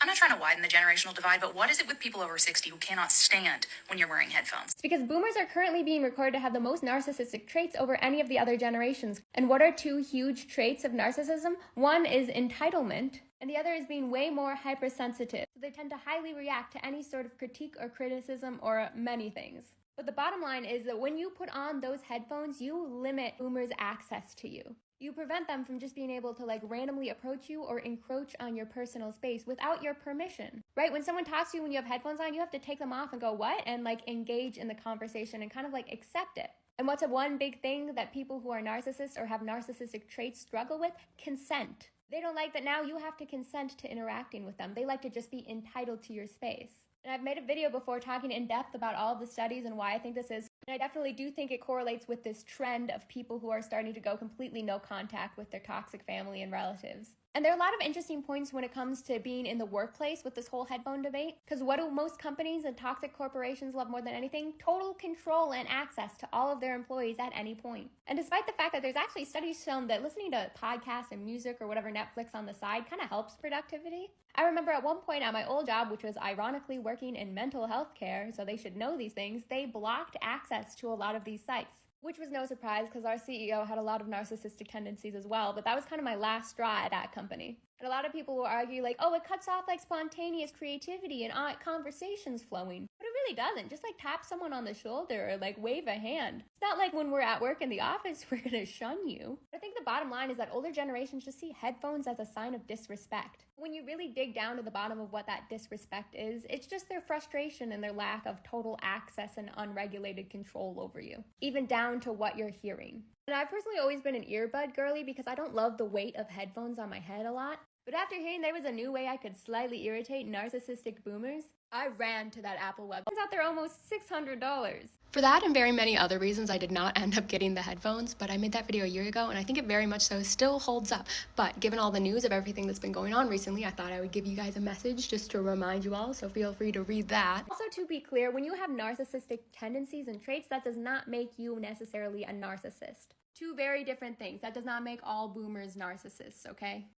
I'm not trying to widen the generational divide, but what is it with people over 60 who cannot stand when you're wearing headphones? It's because boomers are currently being recorded to have the most narcissistic traits over any of the other generations. And what are two huge traits of narcissism? One is entitlement, and the other is being way more hypersensitive. So they tend to highly react to any sort of critique or criticism or many things. But the bottom line is that when you put on those headphones, you limit boomers' access to you. You prevent them from just being able to randomly approach you or encroach on your personal space without your permission, right? When someone talks to you when you have headphones on, you have to take them off and go, what? And engage in the conversation and kind of accept it. And what's one big thing that people who are narcissists or have narcissistic traits struggle with? Consent. They don't like that now you have to consent to interacting with them. They like to just be entitled to your space. And I've made a video before talking in depth about all of the studies and why I think this is. And I definitely do think it correlates with this trend of people who are starting to go completely no contact with their toxic family and relatives. And there are a lot of interesting points when it comes to being in the workplace with this whole headphone debate. Because what do most companies and toxic corporations love more than anything? Total control and access to all of their employees at any point. And despite the fact that there's actually studies shown that listening to podcasts and music or whatever Netflix on the side kind of helps productivity. I remember at one point at my old job, which was ironically working in mental health care, so they should know these things, they blocked access to a lot of these sites. Which was no surprise because our CEO had a lot of narcissistic tendencies as well, but that was kind of my last straw at that company. And a lot of people will argue oh, it cuts off spontaneous creativity and conversations flowing. But it really doesn't. Just tap someone on the shoulder or wave a hand. It's not like when we're at work in the office, we're gonna shun you. But I think the bottom line is that older generations just see headphones as a sign of disrespect. When you really dig down to the bottom of what that disrespect is, it's just their frustration and their lack of total access and unregulated control over you, even down to what you're hearing. And I've personally always been an earbud girly because I don't love the weight of headphones on my head a lot. But after hearing there was a new way I could slightly irritate narcissistic boomers, I ran to that Apple website. Turns out they're almost $600. For that and very many other reasons, I did not end up getting the headphones, but I made that video a year ago, and I think it very much so still holds up. But given all the news of everything that's been going on recently, I thought I would give you guys a message just to remind you all, so feel free to read that. Also, to be clear, when you have narcissistic tendencies and traits, that does not make you necessarily a narcissist. Two very different things. That does not make all boomers narcissists, okay?